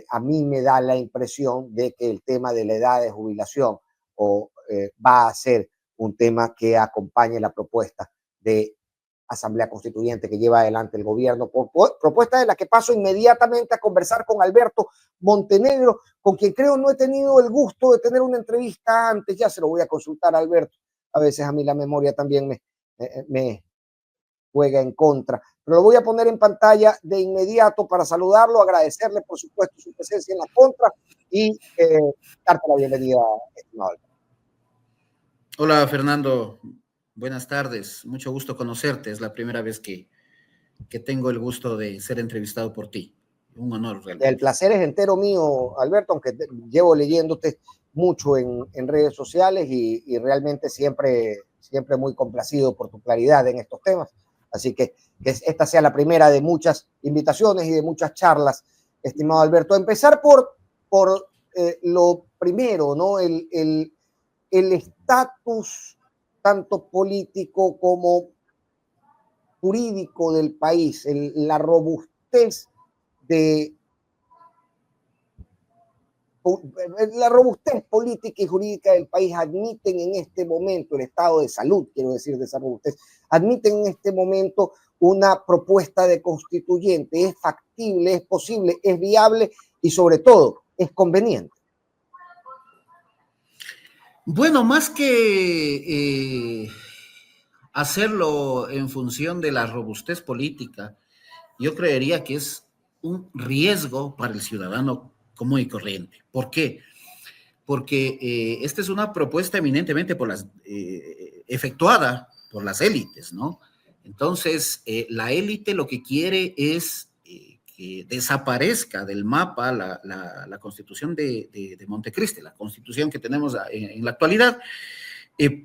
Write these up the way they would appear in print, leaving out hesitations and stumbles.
a mí me da la impresión de que el tema de la edad de jubilación va a ser un tema que acompañe la propuesta de Asamblea Constituyente que lleva adelante el gobierno, propuesta de la que paso inmediatamente a conversar con Alberto Montenegro, con quien creo no he tenido el gusto de tener una entrevista antes. Ya se lo voy a consultar a Alberto. A veces a mí la memoria también me juega en contra. Pero lo voy a poner en pantalla de inmediato para saludarlo, agradecerle, por supuesto, su presencia en la contra y darte la bienvenida, estimado Alberto. Hola, Fernando. Buenas tardes. Mucho gusto conocerte. Es la primera vez que tengo el gusto de ser entrevistado por ti. Un honor, realmente. El placer es entero mío, Alberto, aunque llevo leyéndote mucho en redes sociales y realmente siempre muy complacido por tu claridad en estos temas. Así que esta sea la primera de muchas invitaciones y de muchas charlas, estimado Alberto. Empezar por lo primero, ¿no? El estatus tanto político como jurídico del país, la robustez política y jurídica del país admiten en este momento, el estado de salud, quiero decir, de esa robustez, admiten en este momento una propuesta de constituyente. ¿Es factible, es posible, es viable y sobre todo es conveniente? Bueno, más que hacerlo en función de la robustez política, yo creería que es un riesgo para el ciudadano común y corriente. ¿Por qué? Porque esta es una propuesta eminentemente efectuada por las élites, ¿no? Entonces, la élite lo que quiere es que desaparezca del mapa la constitución de Montecristi, la constitución que tenemos en la actualidad,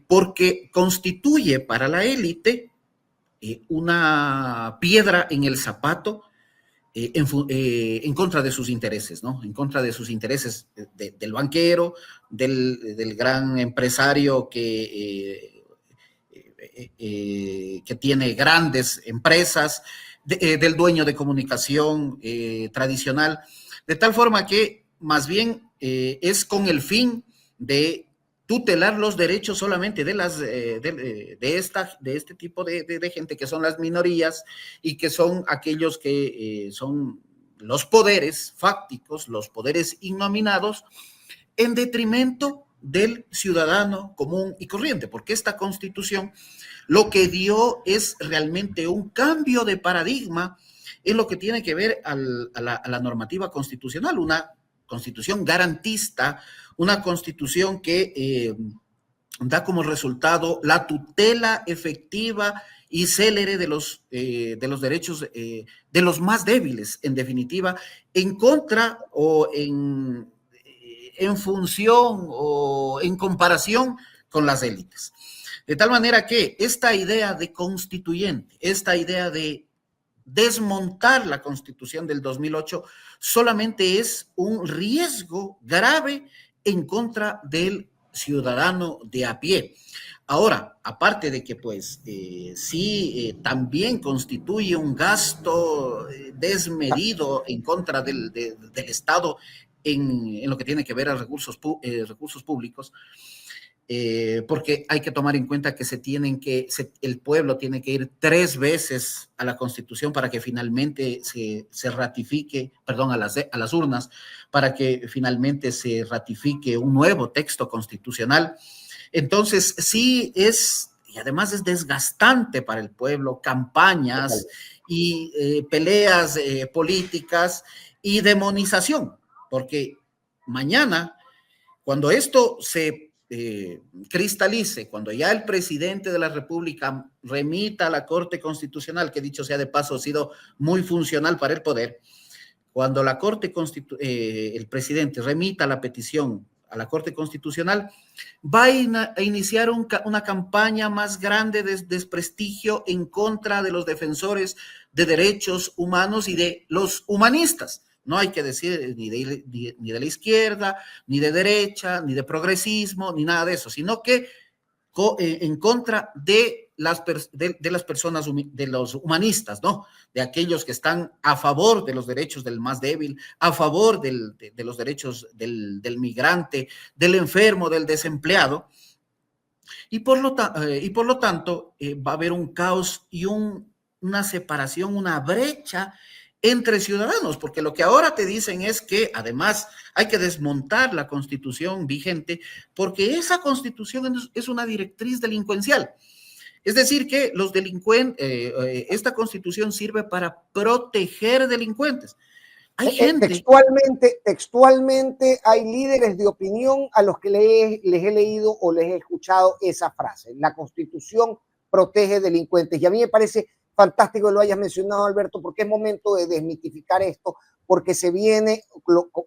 porque constituye para la élite una piedra en el zapato en contra de sus intereses, ¿no? En contra de sus intereses del banquero, del gran empresario que tiene grandes empresas, del dueño de comunicación tradicional, de tal forma que más bien es con el fin de tutelar los derechos solamente de este tipo de gente, que son las minorías y que son aquellos que son los poderes fácticos, los poderes innominados, en detrimento del ciudadano común y corriente, porque esta Constitución lo que dio es realmente un cambio de paradigma en lo que tiene que ver a la normativa constitucional, una constitución garantista, una constitución que da como resultado la tutela efectiva y célere de los derechos de los más débiles, en definitiva, en contra o en función o en comparación con las élites. De tal manera que esta idea de constituyente, esta idea de desmontar la Constitución del 2008 solamente es un riesgo grave en contra del ciudadano de a pie. Ahora, aparte de que pues también constituye un gasto desmedido en contra del Estado en lo que tiene que ver a recursos públicos, porque hay que tomar en cuenta que el pueblo tiene que ir 3 veces a la Constitución para que finalmente se ratifique, perdón, a las urnas, para que finalmente se ratifique un nuevo texto constitucional. Entonces, sí y además es desgastante para el pueblo, campañas y peleas políticas y demonización, porque mañana, cuando esto se cristalice, cuando ya el presidente de la República remita a la Corte Constitucional, que dicho sea de paso ha sido muy funcional para el poder, cuando el presidente remita la petición a la Corte Constitucional, va a iniciar una campaña más grande de desprestigio en contra de los defensores de derechos humanos y de los humanistas. No hay que decir ni de la izquierda, ni de derecha, ni de progresismo, ni nada de eso, sino que en contra de de las personas, de los humanistas, ¿no? De aquellos que están a favor de los derechos del más débil, a favor de los derechos del migrante, del enfermo, del desempleado. Y por lo tanto, va a haber un caos y una separación, una brecha entre ciudadanos, porque lo que ahora te dicen es que además hay que desmontar la constitución vigente, porque esa constitución es una directriz delincuencial. Es decir, que los delincuentes, esta constitución sirve para proteger delincuentes. Hay gente. Textualmente hay líderes de opinión a los que les he leído o les he escuchado esa frase. La Constitución protege delincuentes. Y a mí me parece fantástico que lo hayas mencionado, Alberto, porque es momento de desmitificar esto, porque se viene,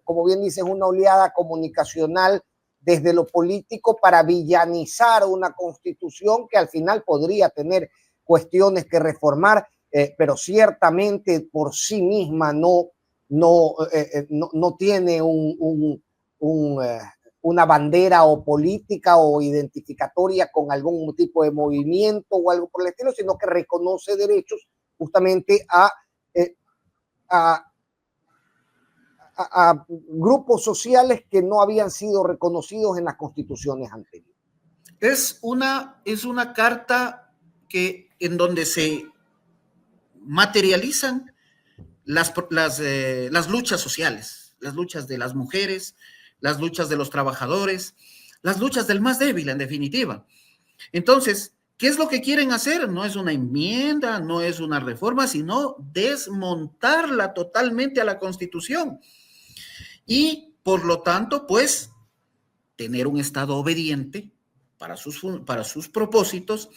como bien dices, una oleada comunicacional desde lo político para villanizar una Constitución que al final podría tener cuestiones que reformar, pero ciertamente por sí misma no tiene una bandera o política o identificatoria con algún tipo de movimiento o algo por el estilo, sino que reconoce derechos justamente a grupos sociales que no habían sido reconocidos en las constituciones anteriores. Es una carta en donde se materializan las luchas sociales, las luchas de las mujeres, las luchas de los trabajadores, las luchas del más débil, en definitiva. Entonces, ¿qué es lo que quieren hacer? No es una enmienda, no es una reforma, sino desmontarla totalmente a la Constitución. Y, por lo tanto, pues, tener un Estado obediente para sus propósitos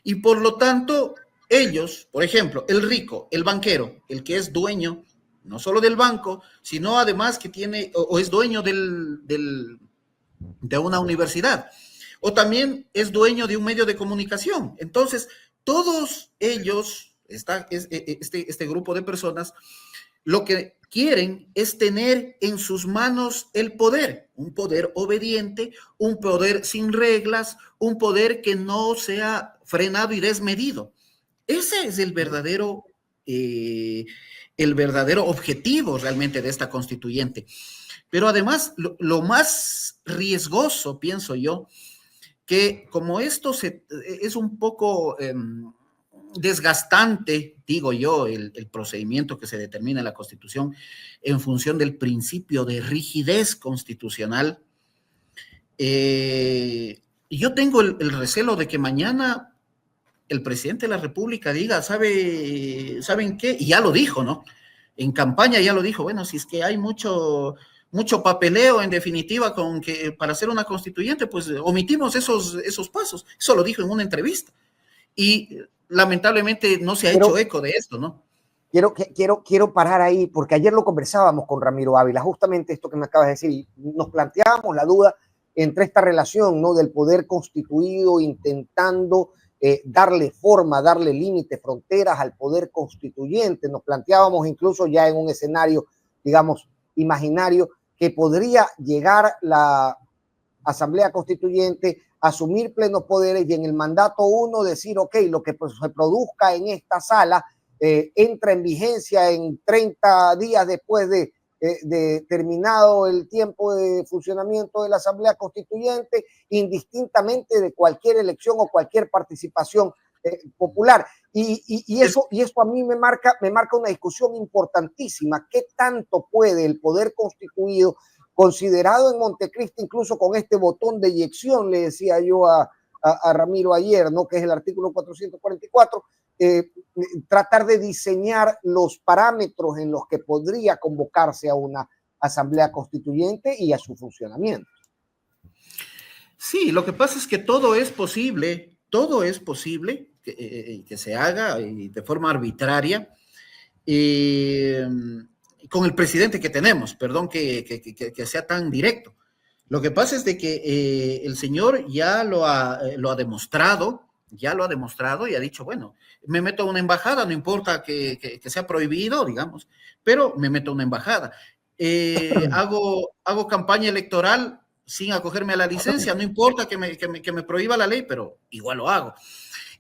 y, por lo tanto, ellos, por ejemplo, el rico, el banquero, el que es dueño no solo del banco, sino además que tiene o es dueño de una universidad, o también es dueño de un medio de comunicación. Entonces, todos ellos, este grupo de personas, lo que quieren es tener en sus manos el poder, un poder obediente, un poder sin reglas, un poder que no sea frenado y desmedido. Ese es el verdadero objetivo realmente de esta constituyente. Pero además, lo más riesgoso, pienso yo, que como esto es un poco desgastante, digo yo, el procedimiento que se determina en la Constitución en función del principio de rigidez constitucional, yo tengo el recelo de que mañana el presidente de la República diga, ¿saben qué? Y ya lo dijo, ¿no? En campaña ya lo dijo, bueno, si es que hay mucho papeleo en definitiva para hacer una constituyente, pues omitimos esos pasos. Eso lo dijo en una entrevista. Y lamentablemente no se ha hecho eco de esto, ¿no? Quiero parar ahí, porque ayer lo conversábamos con Ramiro Ávila, justamente esto que me acabas de decir, y nos planteábamos la duda entre esta relación, ¿no?, del poder constituido intentando darle forma, darle límites, fronteras al poder constituyente. Nos planteábamos incluso ya en un escenario, digamos, imaginario, que podría llegar la Asamblea Constituyente a asumir plenos poderes y en el mandato 1 decir, ok, lo que se produzca en esta sala entra en vigencia en 30 días después de terminado el tiempo de funcionamiento de la Asamblea Constituyente, indistintamente de cualquier elección o cualquier participación popular. Y eso a mí me marca una discusión importantísima. ¿Qué tanto puede el poder constituido, considerado en Montecristi, incluso con este botón de eyección, le decía yo a Ramiro ayer, ¿no?, que es el artículo 444, tratar de diseñar los parámetros en los que podría convocarse a una asamblea constituyente y a su funcionamiento? Sí, lo que pasa es que todo es posible que se haga de forma arbitraria con el presidente que tenemos, perdón que sea tan directo. Lo que pasa es de que el señor ya lo ha demostrado y ha dicho, bueno, me meto a una embajada, no importa que sea prohibido, digamos, pero me meto a una embajada. Hago campaña electoral sin acogerme a la licencia, no importa que me prohíba la ley, pero igual lo hago.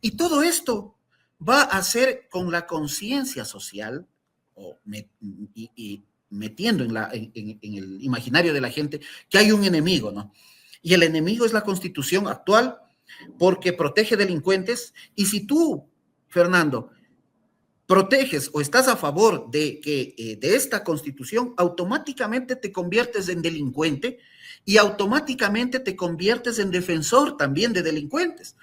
Y todo esto va a ser con la conciencia social y metiendo en el imaginario de la gente que hay un enemigo, ¿no? Y el enemigo es la Constitución actual porque protege delincuentes. Y si tú, Fernando, proteges o estás a favor de esta Constitución, automáticamente te conviertes en delincuente y automáticamente te conviertes en defensor también de delincuentes.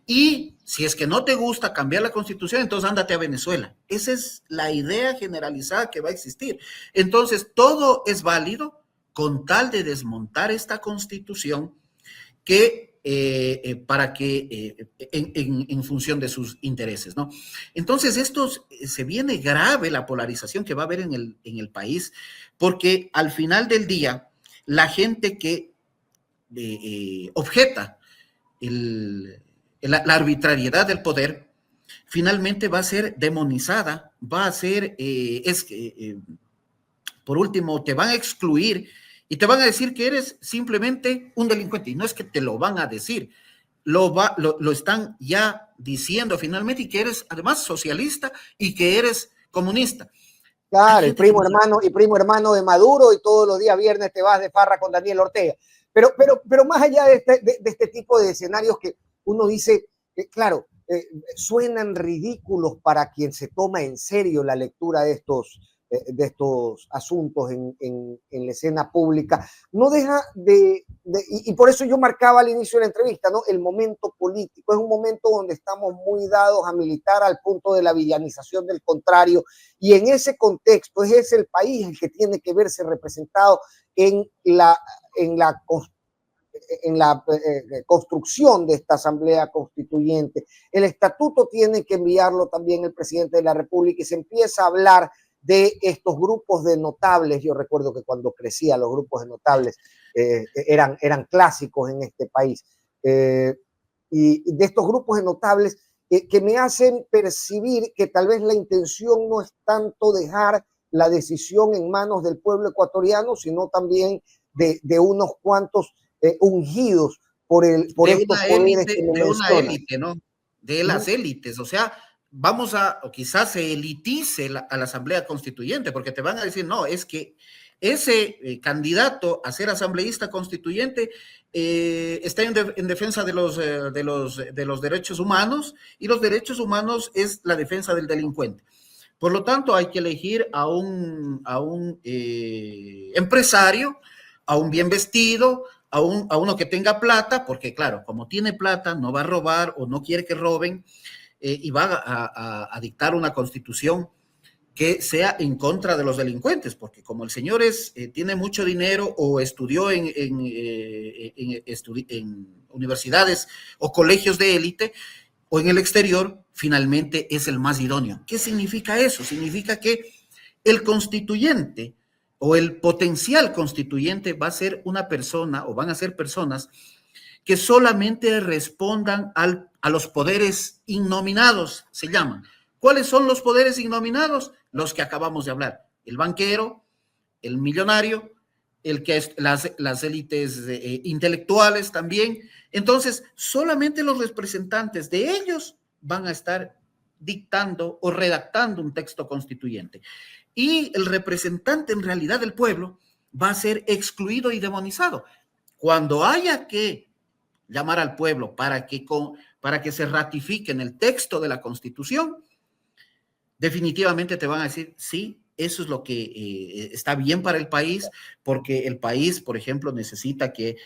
Y si es que no te gusta cambiar la Constitución, entonces ándate a Venezuela. Esa es la idea generalizada que va a existir. Entonces, todo es válido con tal de desmontar esta Constitución que para que en función de sus intereses, ¿no? Entonces, esto se viene grave la polarización que va a haber en el país, porque al final del día, la gente que objeta la arbitrariedad del poder, finalmente va a ser demonizada, va a ser, por último, te van a excluir y te van a decir que eres simplemente un delincuente. Y no es que te lo van a decir, lo están ya diciendo finalmente, y que eres además socialista y que eres comunista. Claro, el primo hermano de Maduro, y todos los días viernes te vas de farra con Daniel Ortega. Pero más allá de este tipo de escenarios que uno dice, claro, suenan ridículos para quien se toma en serio la lectura de estos asuntos en la escena pública, no deja y por eso yo marcaba al inicio de la entrevista, ¿no? El momento político es un momento donde estamos muy dados a militar al punto de la villanización del contrario, y en ese contexto es el país el que tiene que verse representado en la construcción de esta asamblea constituyente. El estatuto tiene que enviarlo también el presidente de la República, y se empieza a hablar de estos grupos de notables. Yo recuerdo que cuando crecía los grupos de notables eran clásicos en este país, y de estos grupos de notables que me hacen percibir que tal vez la intención no es tanto dejar la decisión en manos del pueblo ecuatoriano, sino también de unos cuantos ungidos por estos poderes que me de una mencionan. élite, ¿no? De las élites, o sea, o quizás se elitice a la Asamblea Constituyente, porque te van a decir, no, es que ese candidato a ser asambleísta constituyente está en defensa de los derechos humanos, y los derechos humanos es la defensa del delincuente. Por lo tanto, hay que elegir a un empresario, a un bien vestido, a uno que tenga plata, porque claro, como tiene plata, no va a robar o no quiere que roben, y va a dictar una constitución que sea en contra de los delincuentes, porque como el señor tiene mucho dinero o estudió en universidades o colegios de élite o en el exterior, finalmente es el más idóneo. ¿Qué significa eso? Significa que el constituyente o el potencial constituyente va a ser una persona, o van a ser personas que solamente respondan a los poderes innominados, se llaman. ¿Cuáles son los poderes innominados? Los que acabamos de hablar: el banquero, el millonario, las élites intelectuales también. Entonces, solamente los representantes de ellos van a estar dictando o redactando un texto constituyente. Y el representante en realidad del pueblo va a ser excluido y demonizado. Cuando haya que llamar al pueblo para que se ratifique en el texto de la Constitución, definitivamente te van a decir, sí, eso es lo que está bien para el país, porque el país, por ejemplo, necesita que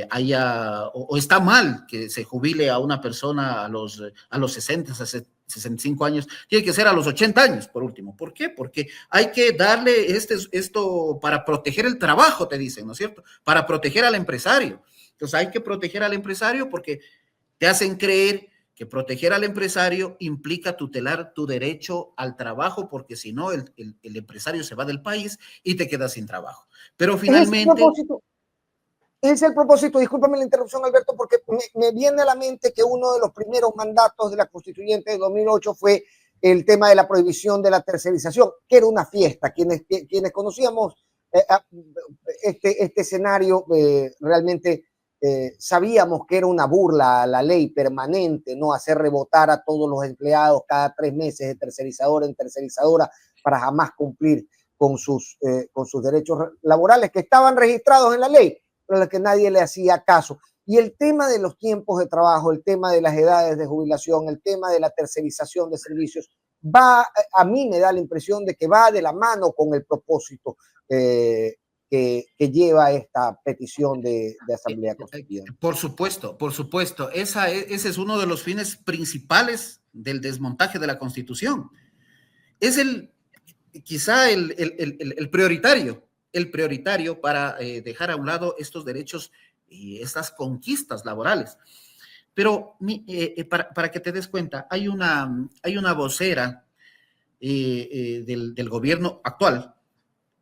haya, o está mal que se jubile a una persona a los 60, 65 años, tiene que ser a los 80 años, por último. ¿Por qué? Porque hay que darle esto para proteger el trabajo, te dicen, ¿no es cierto? Para proteger al empresario. Entonces hay que proteger al empresario porque te hacen creer que proteger al empresario implica tutelar tu derecho al trabajo, porque si no, el empresario se va del país y te quedas sin trabajo. Pero finalmente... Ese es el propósito, discúlpame la interrupción, Alberto, porque me viene a la mente que uno de los primeros mandatos de la Constituyente de 2008 fue el tema de la prohibición de la tercerización, que era una fiesta. Quienes conocíamos este escenario realmente sabíamos que era una burla a la ley permanente, ¿no? Hacer rebotar a todos los empleados cada 3 meses de tercerizadora en tercerizadora para jamás cumplir con sus derechos laborales que estaban registrados en la ley, pero a los que nadie le hacía caso. Y el tema de los tiempos de trabajo, el tema de las edades de jubilación, el tema de la tercerización de servicios, a mí me da la impresión de que va de la mano con el propósito que lleva esta petición de Asamblea Constituyente. Por supuesto, por supuesto. Ese es uno de los fines principales del desmontaje de la Constitución. Es quizá el prioritario para dejar a un lado estos derechos y estas conquistas laborales. Pero para que te des cuenta, hay una vocera del gobierno actual,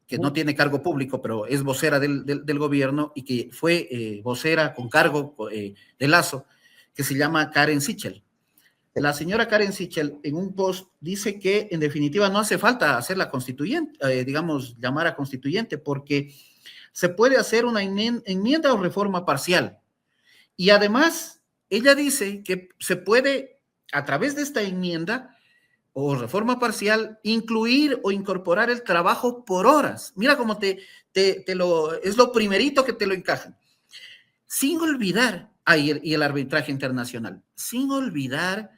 que no tiene cargo público, pero es vocera del gobierno y que fue vocera con cargo de Lazo, que se llama Karen Sichel. La señora Karen Sichel en un post dice que en definitiva no hace falta hacer la constituyente, llamar a constituyente, porque se puede hacer una enmienda o reforma parcial. Y además, ella dice que se puede, a través de esta enmienda o reforma parcial, incluir o incorporar el trabajo por horas. Mira cómo es lo primerito que te lo encajan. Sin olvidar, y el arbitraje internacional, sin olvidar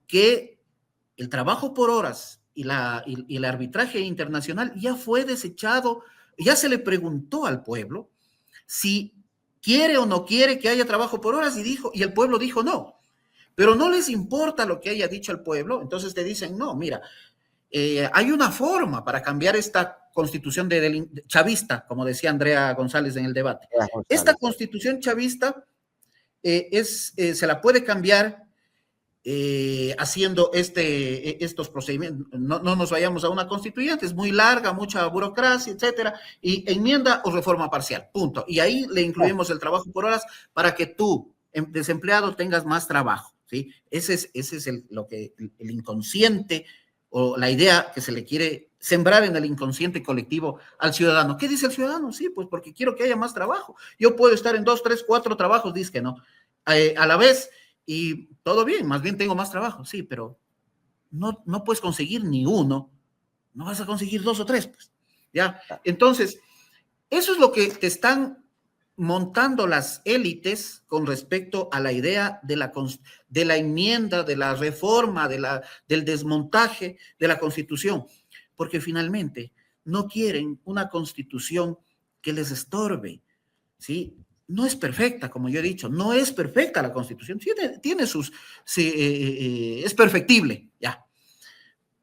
que el trabajo por horas y el arbitraje internacional ya fue desechado, ya se le preguntó al pueblo si quiere o no quiere que haya trabajo por horas y el pueblo dijo no. Pero no les importa lo que haya dicho el pueblo, entonces te dicen, no, mira, hay una forma para cambiar esta constitución chavista, como decía Andrea González en el debate. Esta constitución chavista se la puede cambiar haciendo estos procedimientos. No nos vayamos a una constituyente, es muy larga, mucha burocracia, etcétera, y enmienda o reforma parcial, punto. Y ahí le incluimos el trabajo por horas para que tú, desempleado, tengas más trabajo. ¿Sí? Ese es el inconsciente o la idea que se le quiere sembrar en el inconsciente colectivo al ciudadano. ¿Qué dice el ciudadano? Sí, pues porque quiero que haya más trabajo. Yo puedo estar en 2, 3, 4 trabajos, dice que no, a la vez, y todo bien, más bien tengo más trabajo. Sí, pero no puedes conseguir ni uno, no vas a conseguir 2 o 3, pues, ¿ya? Entonces, eso es lo que te están montando las élites con respecto a la idea de la enmienda, de la reforma, del desmontaje de la Constitución, porque finalmente no quieren una Constitución que les estorbe, ¿sí? No es perfecta, como yo he dicho, no es perfecta la Constitución, tiene sus, es perfectible, ya,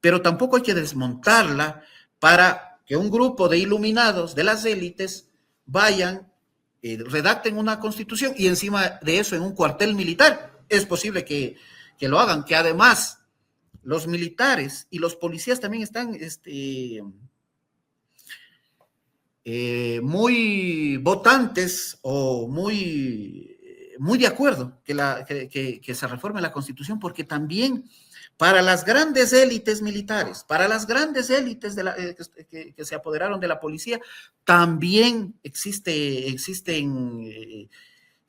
pero tampoco hay que desmontarla para que un grupo de iluminados de las élites vayan, redacten una constitución y encima de eso en un cuartel militar. Es posible que lo hagan, que además los militares y los policías también están muy votantes o muy de acuerdo que se reforme la constitución, porque también para las grandes élites militares, para las grandes élites que se apoderaron de la policía, también se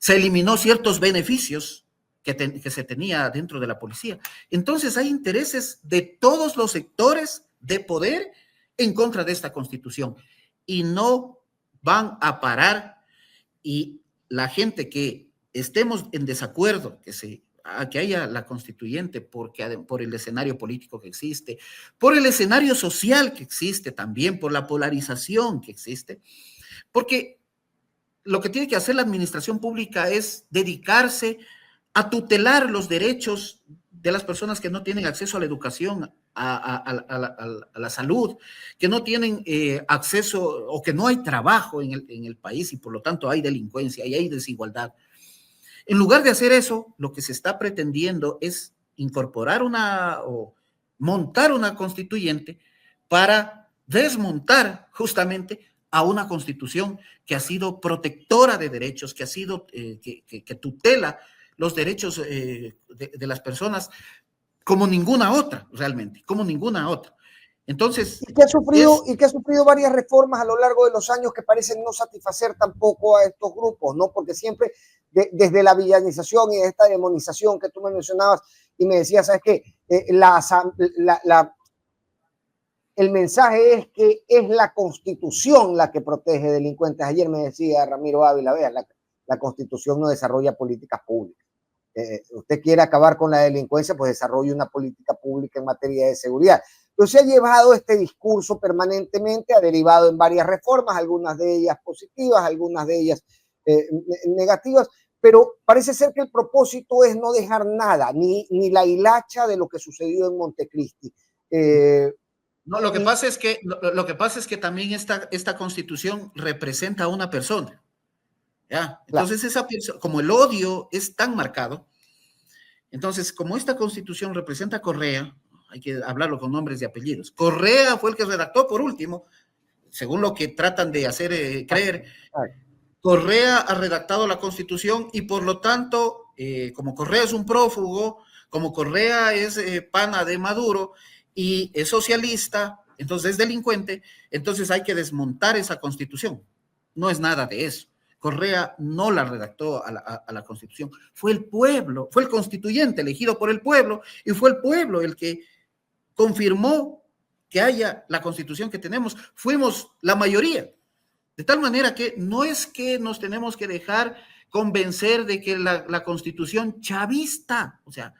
eliminó ciertos beneficios que se tenía dentro de la policía. Entonces hay intereses de todos los sectores de poder en contra de esta constitución y no van a parar, y la gente que estemos en desacuerdo que haya la constituyente por el escenario político que existe, por el escenario social que existe también, por la polarización que existe, porque lo que tiene que hacer la administración pública es dedicarse a tutelar los derechos de las personas que no tienen acceso a la educación, a la salud, que no tienen acceso o que no hay trabajo en el país y por lo tanto hay delincuencia y hay desigualdad. En lugar de hacer eso, lo que se está pretendiendo es incorporar o montar una constituyente para desmontar justamente a una constitución que ha sido protectora de derechos, que ha sido, que tutela los derechos de las personas como ninguna otra, realmente, como ninguna otra. Entonces, y que ha sufrido varias reformas a lo largo de los años que parecen no satisfacer tampoco a estos grupos, ¿no? Porque siempre, desde la villanización y esta demonización que tú me mencionabas y me decías, ¿sabes qué? El mensaje es que es la Constitución la que protege delincuentes. Ayer me decía Ramiro Ávila, vea, la Constitución no desarrolla políticas públicas. Usted quiere acabar con la delincuencia, pues desarrolle una política pública en materia de seguridad. Entonces ha llevado este discurso permanentemente, ha derivado en varias reformas, algunas de ellas positivas, algunas de ellas negativas, pero parece ser que el propósito es no dejar nada, ni la hilacha de lo que sucedió en Montecristi. No, lo que pasa es que también esta Constitución representa a una persona. ¿Ya? Entonces, claro, esa persona, como el odio es tan marcado, entonces, como esta Constitución representa a Correa, hay que hablarlo con nombres y apellidos. Correa fue el que redactó, por último, según lo que tratan de hacer creer. Correa ha redactado la Constitución y por lo tanto, como Correa es un prófugo, como Correa es pana de Maduro y es socialista, entonces es delincuente, entonces hay que desmontar esa Constitución. No es nada de eso. Correa no la redactó a la Constitución, fue el pueblo, fue el constituyente elegido por el pueblo y fue el pueblo el que confirmó que haya la Constitución que tenemos. Fuimos la mayoría. De tal manera que no es que nos tenemos que dejar convencer de que la Constitución chavista, o sea,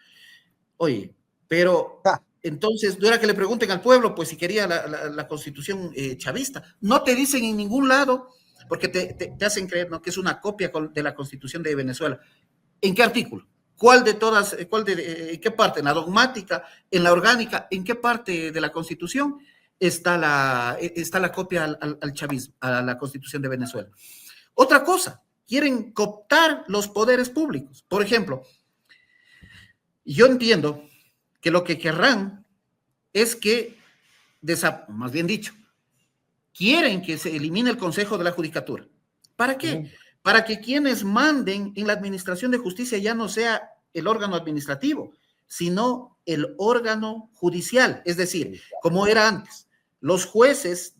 oye, pero entonces no era que le pregunten al pueblo, pues si quería la Constitución chavista. No te dicen en ningún lado, porque te hacen creer, ¿no?, que es una copia de la Constitución de Venezuela. ¿En qué artículo? ¿Cuál de todas, en qué parte? ¿En la dogmática? ¿En la orgánica? ¿En qué parte de la Constitución está la copia al chavismo, a la Constitución de Venezuela? Otra cosa, quieren cooptar los poderes públicos. Por ejemplo, yo entiendo que lo que querrán es que, más bien dicho, quieren que se elimine el Consejo de la Judicatura. ¿Para qué? Para que quienes manden en la administración de justicia ya no sea el órgano administrativo, sino el órgano judicial, es decir, como era antes. Los jueces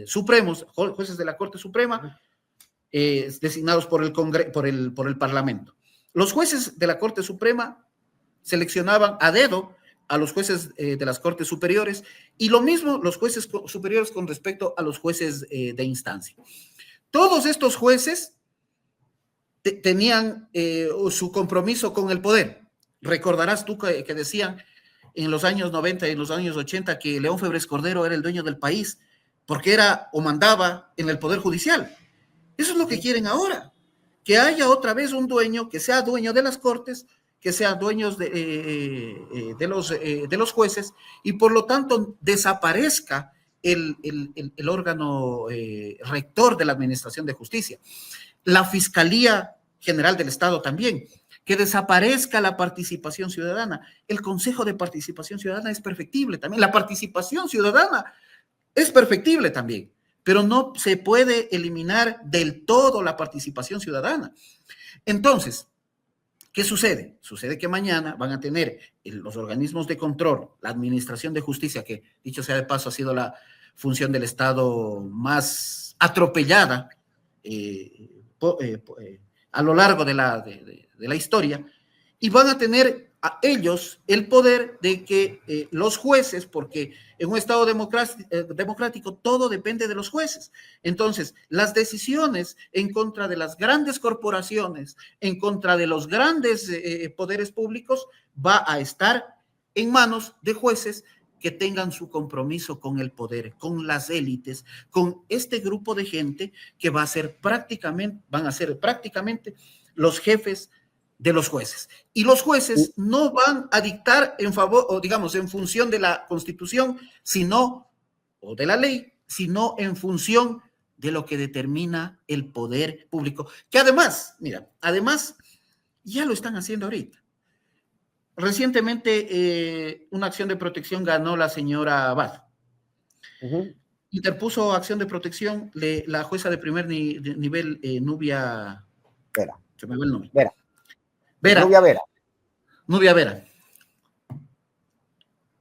supremos, jueces de la Corte Suprema, designados por el Parlamento. Los jueces de la Corte Suprema seleccionaban a dedo a los jueces de las Cortes Superiores y lo mismo los jueces superiores con respecto a los jueces de instancia. Todos estos jueces tenían su compromiso con el poder. Recordarás tú que decían en los años 90 y en los años 80 que León Febres Cordero era el dueño del país porque era o mandaba en el Poder Judicial. Eso es lo que quieren ahora, que haya otra vez un dueño que sea dueño de las Cortes, que sean dueños de los jueces y por lo tanto desaparezca el órgano rector de la Administración de Justicia. La Fiscalía General del Estado también, que desaparezca la participación ciudadana. El Consejo de Participación Ciudadana es perfectible también. La participación ciudadana es perfectible también, pero no se puede eliminar del todo la participación ciudadana. Entonces, ¿qué sucede? Sucede que mañana van a tener los organismos de control, la Administración de Justicia, que dicho sea de paso ha sido la función del Estado más atropellada a lo largo de la historia, y van a tener a ellos el poder de que los jueces, porque en un Estado democrático todo depende de los jueces, entonces las decisiones en contra de las grandes corporaciones, en contra de los grandes poderes públicos, va a estar en manos de jueces que tengan su compromiso con el poder, con las élites, con este grupo de gente que van a ser prácticamente los jefes de los jueces. Y los jueces no van a dictar en favor, o digamos, en función de la Constitución, o de la ley, sino en función de lo que determina el poder público. Que además, ya lo están haciendo ahorita. Recientemente, una acción de protección ganó la señora Abad. Interpuso acción de protección la jueza de primer nivel, Nubia Vera. Se me va el nombre. Nubia Vera.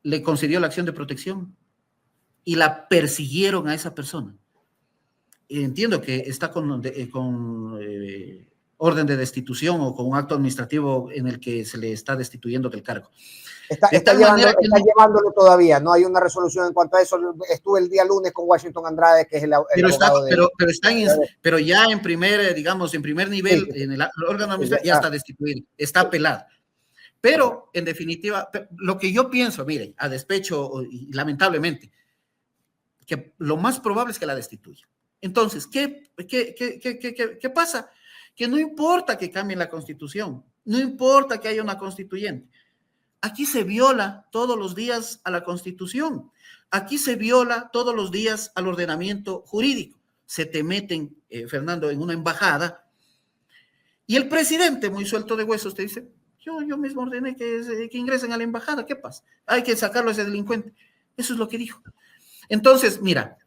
Le concedió la acción de protección y la persiguieron a esa persona. Entiendo que está con orden de destitución o con un acto administrativo en el que se le está destituyendo del cargo. Está llevándolo todavía, no hay una resolución en cuanto a eso. Estuve el día lunes con Washington Andrade, que es el abogado pero ya en primer, digamos, en primer nivel, sí, en el órgano administrativo, ya está destituido, está apelado. Pero, en definitiva, lo que yo pienso, miren, a despecho, y lamentablemente, que lo más probable es que la destituya. Entonces, ¿qué pasa? Que no importa que cambie la Constitución, no importa que haya una constituyente. Aquí se viola todos los días a la Constitución. Aquí se viola todos los días al ordenamiento jurídico. Se te meten, Fernando, en una embajada y el presidente, muy suelto de huesos, te dice, yo mismo ordené que ingresen a la embajada. ¿Qué pasa? Hay que sacarlo a ese delincuente. Eso es lo que dijo. Entonces, mira,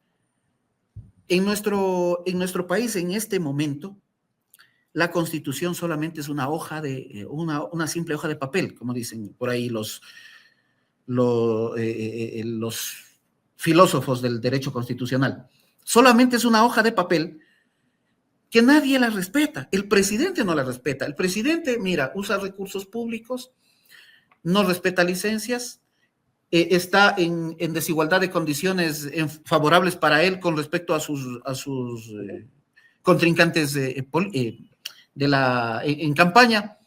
en nuestro país, en este momento, la Constitución solamente es una hoja de, una simple hoja de papel, como dicen por ahí los filósofos del derecho constitucional. Solamente es una hoja de papel que nadie la respeta. El presidente no la respeta. El presidente, mira, usa recursos públicos, no respeta licencias, está en desigualdad de condiciones favorables para él con respecto a sus contrincantes en campaña,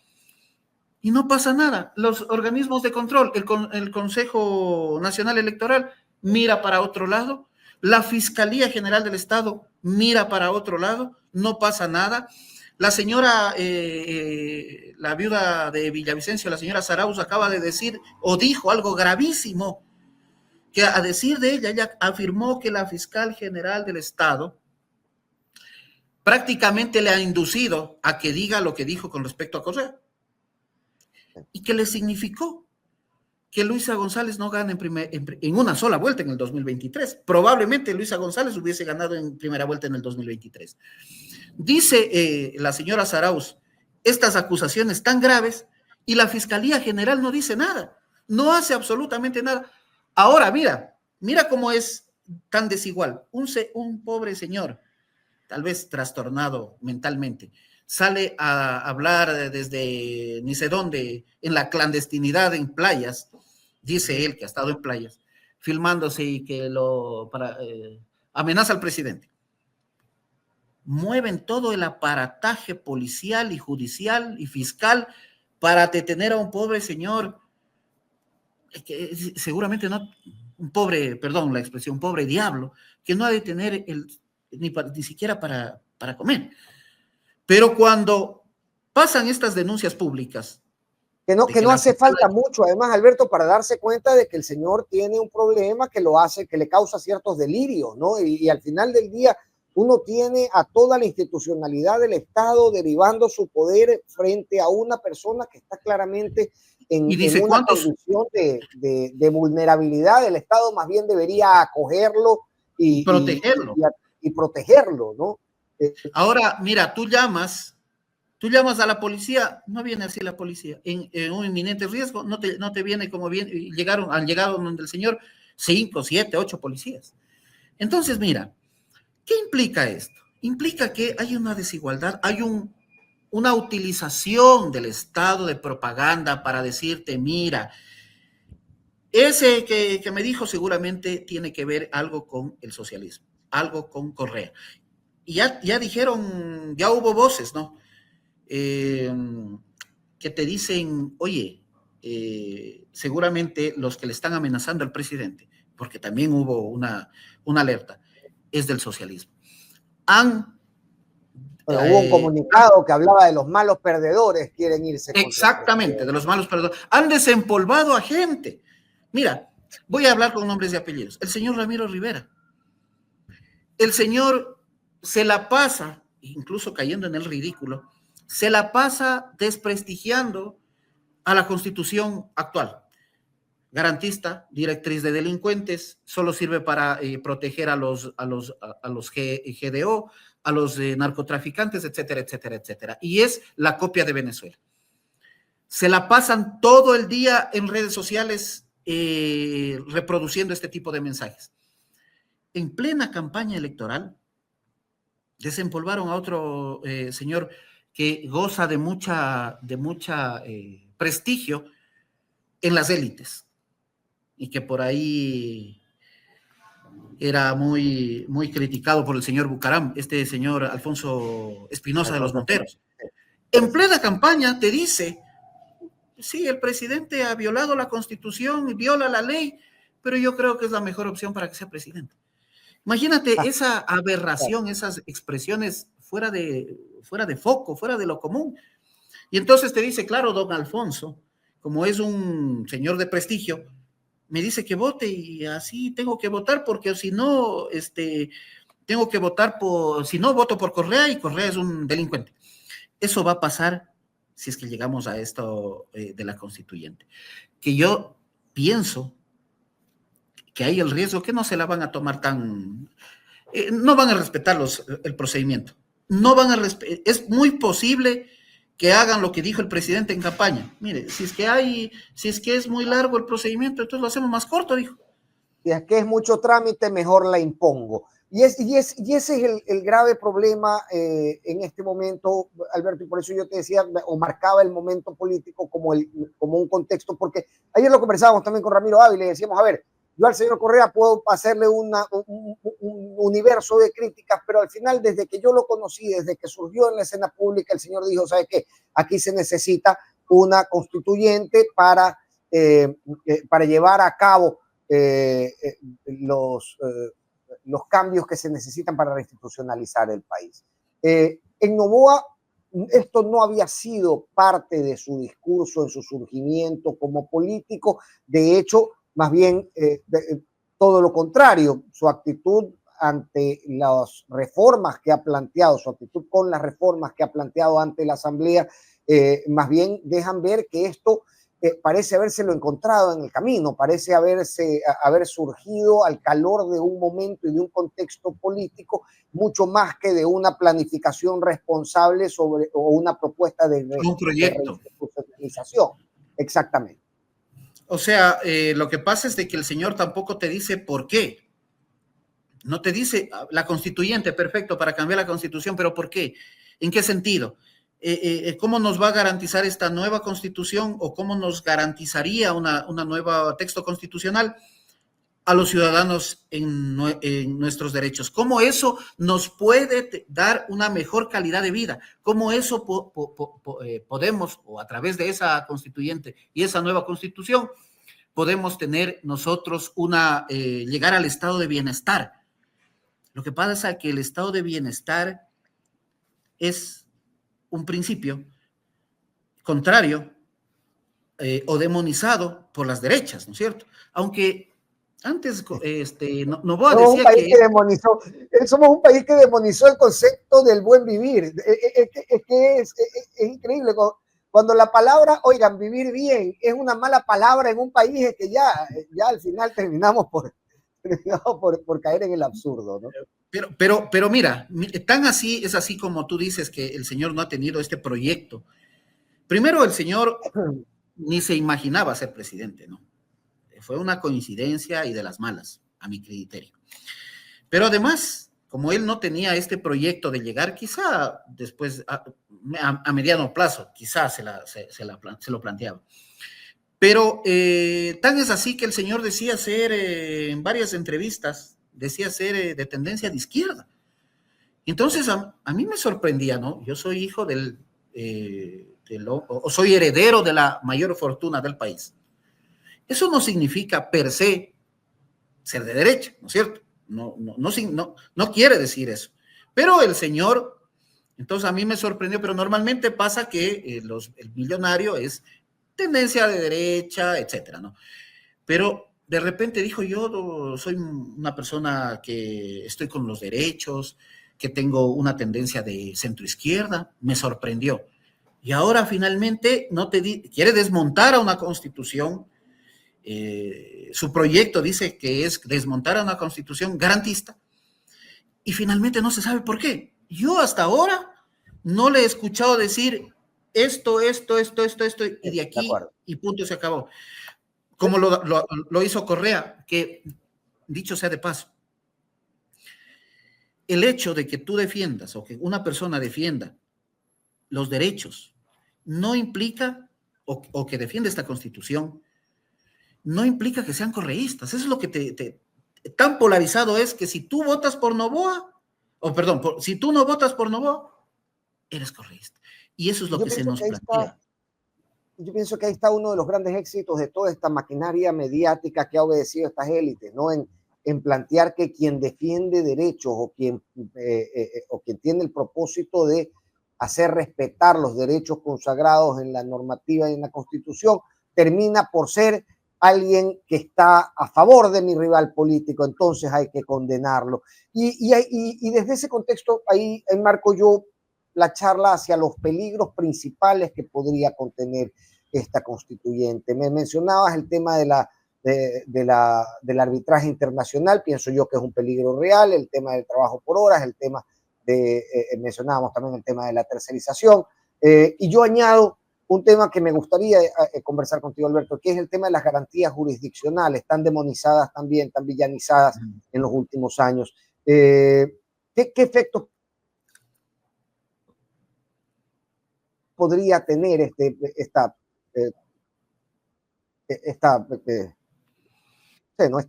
y no pasa nada. Los organismos de control, el Consejo Nacional Electoral mira para otro lado, la Fiscalía General del Estado mira para otro lado, no pasa nada. La señora, la viuda de Villavicencio, la señora Zarauz, acaba de decir o dijo algo gravísimo, que a decir de ella afirmó que la fiscal general del Estado prácticamente le ha inducido a que diga lo que dijo con respecto a Correa. ¿Y qué le significó? Que Luisa González no gane en una sola vuelta en el 2023. Probablemente Luisa González hubiese ganado en primera vuelta en el 2023. Dice la señora Zarauz estas acusaciones tan graves y la Fiscalía General no dice nada, no hace absolutamente nada. Ahora, mira cómo es tan desigual. Un pobre señor, tal vez trastornado mentalmente, sale a hablar desde ni sé dónde, en la clandestinidad en playas, dice él que ha estado en playas, filmándose y que amenaza al presidente. Mueven todo el aparataje policial y judicial y fiscal para detener a un pobre señor, que seguramente no, un pobre diablo, que no ha de tener ni siquiera para comer. Pero cuando pasan estas denuncias públicas, que no hace falta mucho, además, Alberto, para darse cuenta de que el señor tiene un problema que le causa ciertos delirios, ¿no? Y al final del día, uno tiene a toda la institucionalidad del Estado derivando su poder frente a una persona que está claramente en una condición de vulnerabilidad. El Estado más bien debería acogerlo y protegerlo, ¿no? Ahora, mira, tú llamas a la policía, no viene así la policía, en un inminente riesgo, no te viene como bien, han llegado donde el señor 5, 7, 8 policías. Entonces, mira, ¿qué implica esto? Implica que hay una desigualdad, hay una utilización del Estado de propaganda para decirte, mira, ese que me dijo seguramente tiene que ver algo con el socialismo, algo con Correa. Y ya dijeron, ya hubo voces, ¿no? Que te dicen, oye, seguramente los que le están amenazando al presidente, porque también hubo una alerta, es del socialismo. Hubo un comunicado que hablaba de los malos perdedores, quieren irse. Exactamente, de los malos perdedores. Han desempolvado a gente. Mira, voy a hablar con nombres y apellidos. El señor Ramiro Rivera. El señor se la pasa, incluso cayendo en el ridículo, se la pasa desprestigiando a la Constitución actual. Garantista, directriz de delincuentes, solo sirve para proteger a los GDO, a los narcotraficantes, etcétera, etcétera, etcétera. Y es la copia de Venezuela. Se la pasan todo el día en redes sociales reproduciendo este tipo de mensajes. en plena campaña electoral, desempolvaron a otro señor que goza de mucha prestigio en las élites y que por ahí era muy criticado por el señor Bucaram, este señor Alfonso Espinosa de los Monteros. En plena campaña te dice, sí, el presidente ha violado la Constitución y viola la ley, pero yo creo que es la mejor opción para que sea presidente. Imagínate esa aberración, esas expresiones fuera de foco, fuera de lo común. Y entonces te dice, claro, don Alfonso, como es un señor de prestigio, me dice que vote y así tengo que votar porque si no, tengo que votar si no, voto por Correa y Correa es un delincuente. Eso va a pasar si es que llegamos a esto de la constituyente. Que yo pienso que hay el riesgo que no se la van a tomar tan... no van a respetar el procedimiento. No van a es muy posible que hagan lo que dijo el presidente en campaña. Mire, si es que es muy largo el procedimiento, entonces lo hacemos más corto, dijo. Si es que es mucho trámite, mejor la impongo. Y ese es el grave problema en este momento, Alberto, y por eso yo te decía, o marcaba el momento político como un contexto, porque ayer lo conversábamos también con Ramiro Ávila y decíamos, a ver, yo al señor Correa puedo hacerle un universo de críticas, pero al final, desde que yo lo conocí, desde que surgió en la escena pública, el señor dijo, ¿sabe qué? Aquí se necesita una constituyente para llevar a cabo los cambios que se necesitan para reinstitucionalizar el país. En Noboa, esto no había sido parte de su discurso en su surgimiento como político. De hecho, más bien todo lo contrario, su actitud ante las reformas que ha planteado, su actitud con las reformas que ha planteado ante la Asamblea, más bien dejan ver que esto parece habérselo encontrado en el camino, parece haber surgido al calor de un momento y de un contexto político, mucho más que de una planificación responsable o una propuesta de reinstitucionalización. Exactamente. O sea, lo que pasa es de que el señor tampoco te dice por qué. No te dice la constituyente, perfecto, para cambiar la constitución, pero ¿por qué? ¿En qué sentido? ¿Cómo nos va a garantizar esta nueva constitución o cómo nos garantizaría una nueva texto constitucional a los ciudadanos en nuestros derechos? ¿Cómo eso nos puede dar una mejor calidad de vida? ¿Cómo eso podemos, o a través de esa constituyente y esa nueva constitución, podemos tener nosotros llegar al estado de bienestar? Lo que pasa es que el estado de bienestar es un principio contrario o demonizado por las derechas, ¿no es cierto? Aunque antes Noboa decía somos un país que demonizó el concepto del buen vivir. Es increíble. Cuando la palabra, oigan, vivir bien, es una mala palabra en un país, es que ya al final terminamos por caer en el absurdo, ¿no? Pero mira, es así como tú dices que el señor no ha tenido este proyecto. Primero, el señor ni se imaginaba ser presidente, ¿no? Fue una coincidencia y de las malas, a mi criterio. Pero además, como él no tenía este proyecto de llegar, quizá después, a mediano plazo, quizá se lo planteaba. Pero tan es así que el señor decía ser, en varias entrevistas, decía ser de tendencia de izquierda. Entonces, a mí me sorprendía, ¿no? Yo soy hijo o soy heredero de la mayor fortuna del país. Eso no significa per se ser de derecha, ¿no es cierto? No quiere decir eso. Pero el señor, entonces a mí me sorprendió, pero normalmente pasa que el millonario es tendencia de derecha, etcétera, ¿no? Pero de repente dijo, yo soy una persona que estoy con los derechos, que tengo una tendencia de centroizquierda, me sorprendió. Y ahora finalmente quiere desmontar a una constitución. Su proyecto dice que es desmontar a una constitución garantista y finalmente no se sabe por qué. Yo hasta ahora no le he escuchado decir esto, y de aquí, y punto, se acabó. Como lo hizo Correa, que dicho sea de paso, el hecho de que tú defiendas o que una persona defienda los derechos no implica, o que defiende esta Constitución, no implica que sean correístas. Eso es lo que tan polarizado es que si tú votas por Noboa, o perdón, si tú no votas por Noboa, eres correísta. Y eso es lo que se nos plantea. Yo pienso que ahí está uno de los grandes éxitos de toda esta maquinaria mediática que ha obedecido a estas élites, ¿no? En plantear que quien defiende derechos o quien tiene el propósito de hacer respetar los derechos consagrados en la normativa y en la Constitución, termina por ser alguien que está a favor de mi rival político, entonces hay que condenarlo. Y desde ese contexto, ahí enmarco yo la charla hacia los peligros principales que podría contener esta constituyente. Me mencionabas el tema del arbitraje internacional, pienso yo que es un peligro real, el tema del trabajo por horas, el tema mencionábamos también el tema de la tercerización, y yo añado un tema que me gustaría conversar contigo, Alberto, que es el tema de las garantías jurisdiccionales, tan demonizadas también, tan villanizadas en los últimos años. ¿Qué efectos podría tener este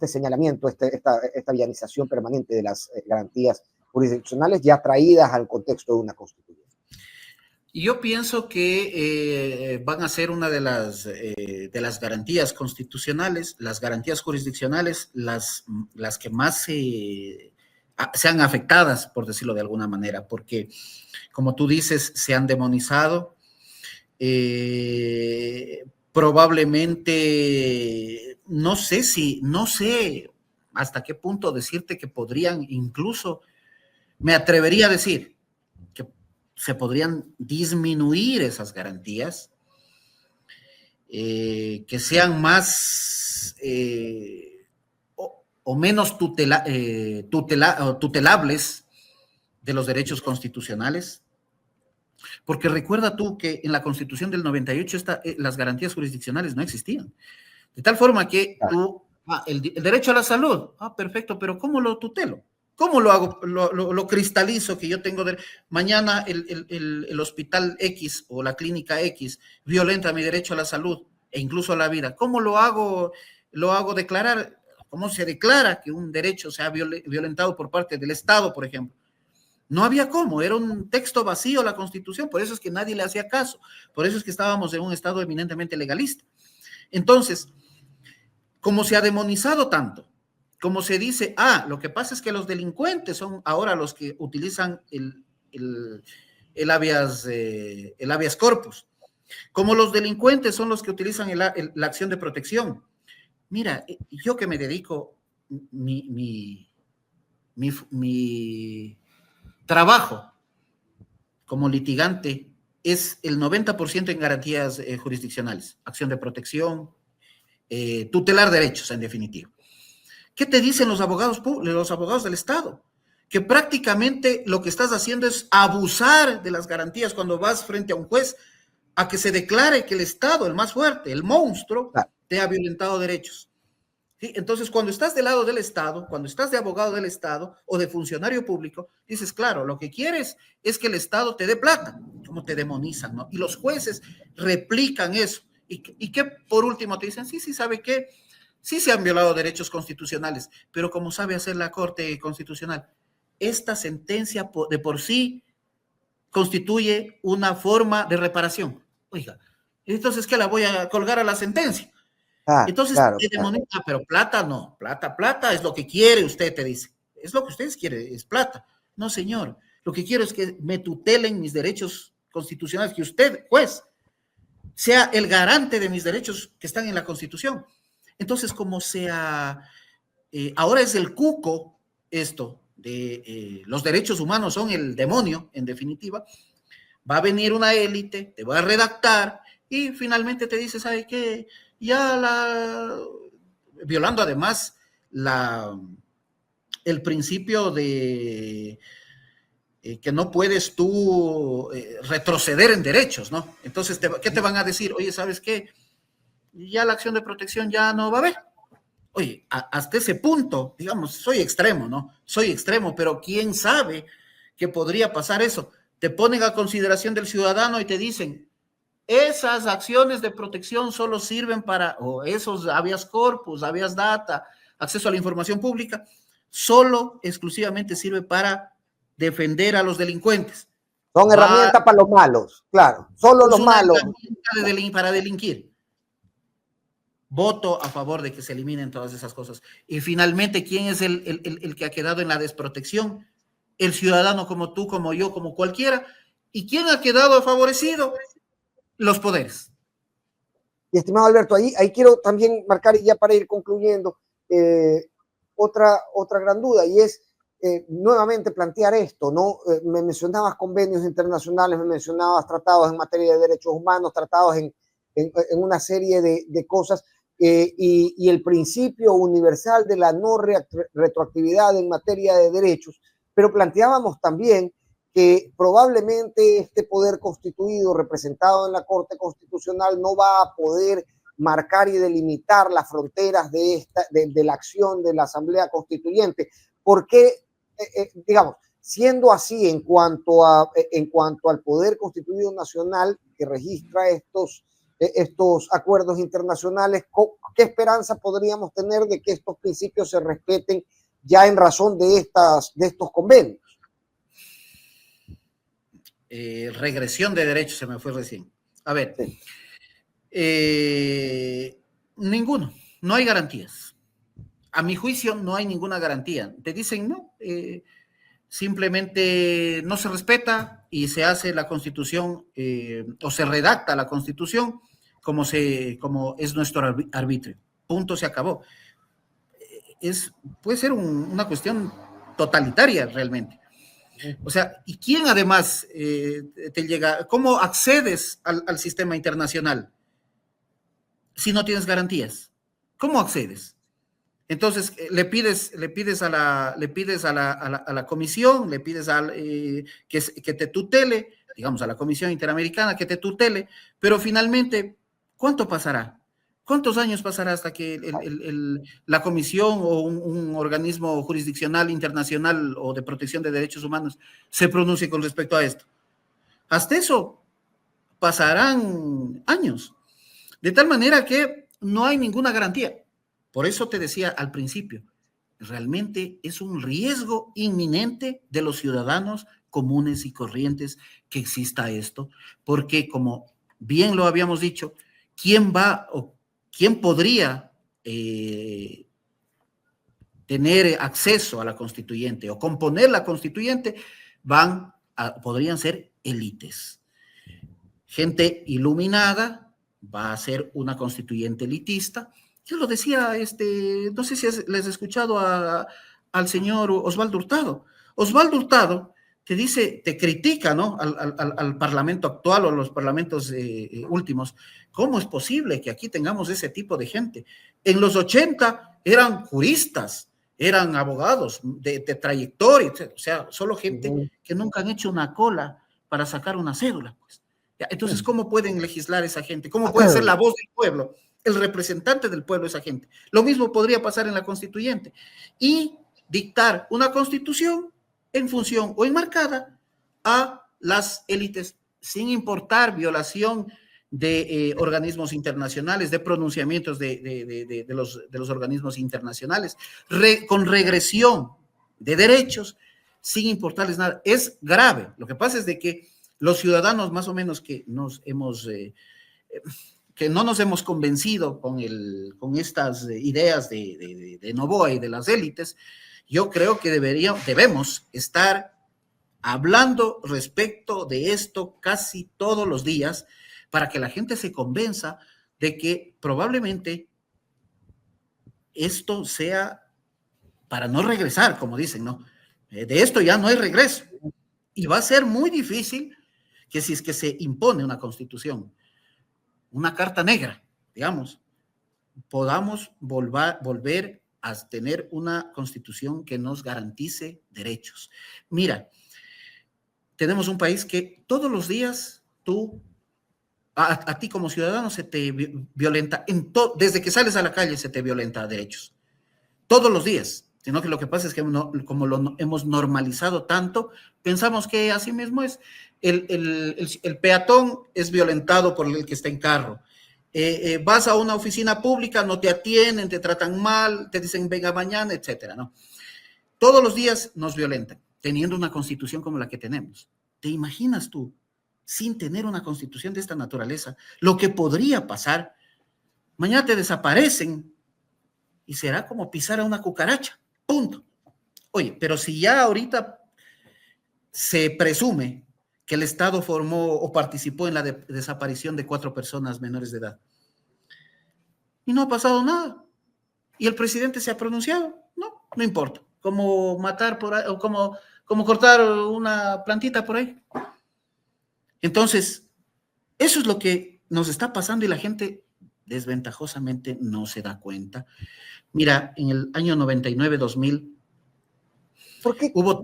señalamiento, esta villanización permanente de las garantías jurisdiccionales ya traídas al contexto de una constitución? Yo pienso que van a ser una de las garantías constitucionales, las garantías jurisdiccionales, las que más sean afectadas, por decirlo de alguna manera, porque, como tú dices, se han demonizado. Probablemente, no sé hasta qué punto decirte que podrían, incluso, me atrevería a decir que se podrían disminuir esas garantías, que sean más o menos tutelables de los derechos constitucionales. Porque recuerda tú que en la Constitución del 98 las garantías jurisdiccionales no existían. De tal forma que tú, el derecho a la salud, perfecto, pero ¿cómo lo tutelo? ¿Cómo lo hago? Lo cristalizo que yo tengo. Mañana el hospital X o la clínica X violenta mi derecho a la salud e incluso a la vida. ¿Cómo lo hago declarar? ¿Cómo se declara que un derecho se ha violentado por parte del Estado, por ejemplo? No había cómo, era un texto vacío la Constitución, por eso es que nadie le hacía caso, por eso es que estábamos en un estado eminentemente legalista. Entonces, como se ha demonizado tanto, como se dice, lo que pasa es que los delincuentes son ahora los que utilizan el habeas corpus, como los delincuentes son los que utilizan la acción de protección. Mira, yo que me dedico, mi trabajo como litigante es el 90% en garantías jurisdiccionales, acción de protección, tutelar derechos, en definitiva. ¿Qué te dicen los abogados del Estado? Que prácticamente lo que estás haciendo es abusar de las garantías cuando vas frente a un juez a que se declare que el Estado, el más fuerte, el monstruo, te ha violentado derechos. ¿Sí? Entonces, cuando estás del lado del Estado, cuando estás de abogado del Estado o de funcionario público, dices, claro, lo que quieres es que el Estado te dé plata, como te demonizan, ¿no? Y los jueces replican eso. Y que por último te dicen, sí, ¿sabe qué? Sí se han violado derechos constitucionales, pero como sabe hacer la Corte Constitucional, esta sentencia de por sí constituye una forma de reparación. Oiga, entonces, ¿qué la voy a colgar a la sentencia? Entonces, pero plata no, plata es lo que quiere usted, te dice. Es lo que ustedes quieren, es plata. No, señor, lo que quiero es que me tutelen mis derechos constitucionales, que usted, juez, sea el garante de mis derechos que están en la Constitución. Entonces, como ahora es el cuco esto de los derechos humanos son el demonio, en definitiva, va a venir una élite, te va a redactar y finalmente te dice, ¿sabe qué? Violando además el principio de que no puedes tú retroceder en derechos, ¿no? Entonces, ¿qué te van a decir? Oye, ¿sabes qué? Ya la acción de protección ya no va a haber. Oye, hasta ese punto, digamos, soy extremo, ¿no? Soy extremo, pero ¿quién sabe que podría pasar eso? Te ponen a consideración del ciudadano y te dicen, esas acciones de protección solo sirven para, o esos habeas corpus, habeas data, acceso a la información pública, solo exclusivamente sirve para defender a los delincuentes. Son herramientas para los malos, claro, solo Es los una malos. herramienta para delinquir. Voto a favor de que se eliminen todas esas cosas. Y finalmente, ¿quién es el que ha quedado en la desprotección? El ciudadano como tú, como yo, como cualquiera. ¿Y quién ha quedado favorecido? Los poderes. Y estimado Alberto, ahí quiero también marcar, y ya para ir concluyendo, otra gran duda, y es nuevamente plantear esto, ¿no? Me mencionabas convenios internacionales, me mencionabas tratados en materia de derechos humanos, tratados en una serie de cosas, y el principio universal de la no retroactividad en materia de derechos, pero planteábamos también que probablemente este poder constituido representado en la Corte Constitucional no va a poder marcar y delimitar las fronteras de la acción de la Asamblea Constituyente, porque, digamos, siendo así en cuanto al poder constituido nacional que registra estos acuerdos internacionales, ¿qué esperanza podríamos tener de que estos principios se respeten ya en razón de estos convenios? Regresión de derechos, se me fue recién. A ver, sí. Ninguno, no hay garantías. A mi juicio no hay ninguna garantía. Te dicen, no, simplemente no se respeta y se hace la Constitución o se redacta la Constitución como es nuestro arbitrio. Punto, se acabó. Puede ser una cuestión totalitaria realmente. O sea, ¿y quién además te llega? ¿Cómo accedes al sistema internacional si no tienes garantías? ¿Cómo accedes? Entonces, le pides a la comisión, le pides que te tutele, digamos, a la Comisión Interamericana que te tutele, pero finalmente, ¿cuánto pasará? ¿Cuántos años pasará hasta que la comisión o un organismo jurisdiccional internacional o de protección de derechos humanos se pronuncie con respecto a esto? Hasta eso pasarán años. De tal manera que no hay ninguna garantía. Por eso te decía al principio, realmente es un riesgo inminente de los ciudadanos comunes y corrientes que exista esto, porque como bien lo habíamos dicho, ¿quién podría tener acceso a la constituyente o componer la constituyente? Podrían ser élites. Gente iluminada va a ser una constituyente elitista. Yo lo decía, no sé si les he escuchado al señor Osvaldo Hurtado. Osvaldo Hurtado te dice, te critica, ¿no? Al parlamento actual o a los parlamentos últimos. ¿Cómo es posible que aquí tengamos ese tipo de gente? En los 80 eran juristas, eran abogados de trayectoria, o sea, solo gente que nunca han hecho una cola para sacar una cédula, pues. Entonces, ¿cómo pueden legislar esa gente? ¿Cómo puede ser la voz del pueblo, el representante del pueblo, esa gente? Lo mismo podría pasar en la constituyente y dictar una constitución en función o enmarcada a las élites, sin importar violación de organismos internacionales, de pronunciamientos de los organismos internacionales, con regresión de derechos, sin importarles nada. Es grave. Lo que pasa es de que los ciudadanos más o menos que no nos hemos convencido con estas ideas de Noboa y de las élites, yo creo que debemos estar hablando respecto de esto casi todos los días para que la gente se convenza de que probablemente esto sea para no regresar, como dicen, ¿no? De esto ya no hay regreso. Y va a ser muy difícil que si es que se impone una constitución, una carta negra, digamos, podamos volver a tener una constitución que nos garantice derechos. Mira, tenemos un país que todos los días a ti como ciudadano se te violenta, desde que sales a la calle se te violenta derechos. todos los días, sino que lo que pasa es que como lo hemos normalizado tanto, pensamos que así mismo es. El peatón es violentado por el que está en carro. Vas a una oficina pública, no te atienden, te tratan mal, te dicen venga mañana, etcétera, ¿no? Todos los días nos violentan, teniendo una constitución como la que tenemos. ¿Te imaginas tú, sin tener una constitución de esta naturaleza, lo que podría pasar? Mañana te desaparecen y será como pisar a una cucaracha, punto. Oye, pero si ya ahorita se presume que el Estado formó o participó en la desaparición de 4 personas menores de edad y no ha pasado nada, y el presidente se ha pronunciado, no importa, como matar por ahí, o como cortar una plantita por ahí. Entonces, eso es lo que nos está pasando y la gente desventajosamente no se da cuenta. Mira, en el año 99-2000 ¿Por qué? hubo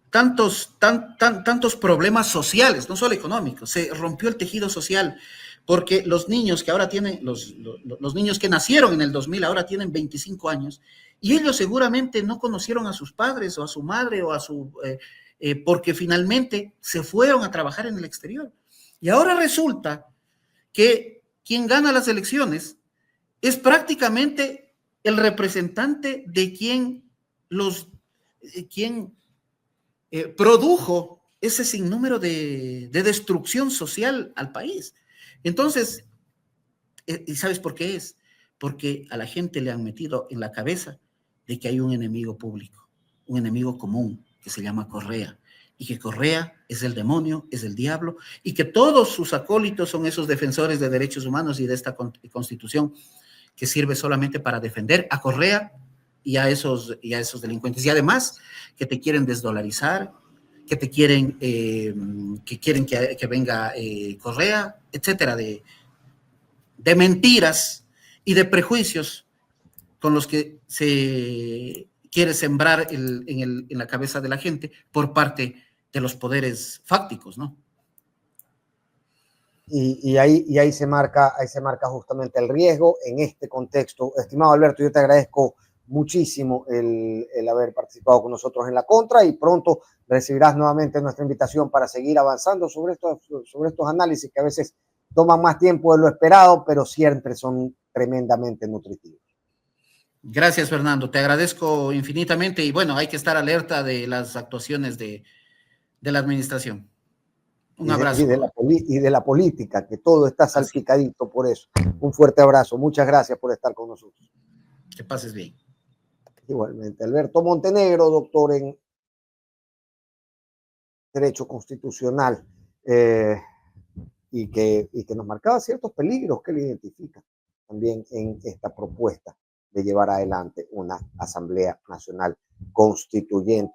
tantos problemas sociales, no solo económicos, se rompió el tejido social, porque los niños que ahora tienen, los niños que nacieron en el 2000 ahora tienen 25 años, y ellos seguramente no conocieron a sus padres o a su madre o a su, porque finalmente se fueron a trabajar en el exterior. Y ahora resulta que quien gana las elecciones es prácticamente el representante de quien produjo ese sinnúmero de destrucción social al país. Entonces, ¿y sabes por qué es? Porque a la gente le han metido en la cabeza de que hay un enemigo público, un enemigo común que se llama Correa, y que Correa es el demonio, es el diablo, y que todos sus acólitos son esos defensores de derechos humanos y de esta constitución que sirve solamente para defender a Correa y a esos delincuentes. Y además que te quieren desdolarizar, que te quieren, que venga Correa, etcétera, de mentiras y de prejuicios con los que se quiere sembrar en la cabeza de la gente por parte de los poderes fácticos, ¿no? Y ahí se marca justamente el riesgo en este contexto. Estimado Alberto, yo te agradezco muchísimo el haber participado con nosotros en la contra, y pronto recibirás nuevamente nuestra invitación para seguir avanzando sobre estos análisis que a veces toman más tiempo de lo esperado, pero siempre son tremendamente nutritivos. Gracias, Fernando. Te agradezco infinitamente y bueno, hay que estar alerta de las actuaciones de la administración. Un abrazo. Y de la política, que todo está salpicadito por eso. Un fuerte abrazo. Muchas gracias por estar con nosotros. Que pases bien. Igualmente. Alberto Montenegro, doctor en Derecho Constitucional, y que nos marcaba ciertos peligros que él identifica también en esta propuesta de llevar adelante una Asamblea Nacional Constituyente.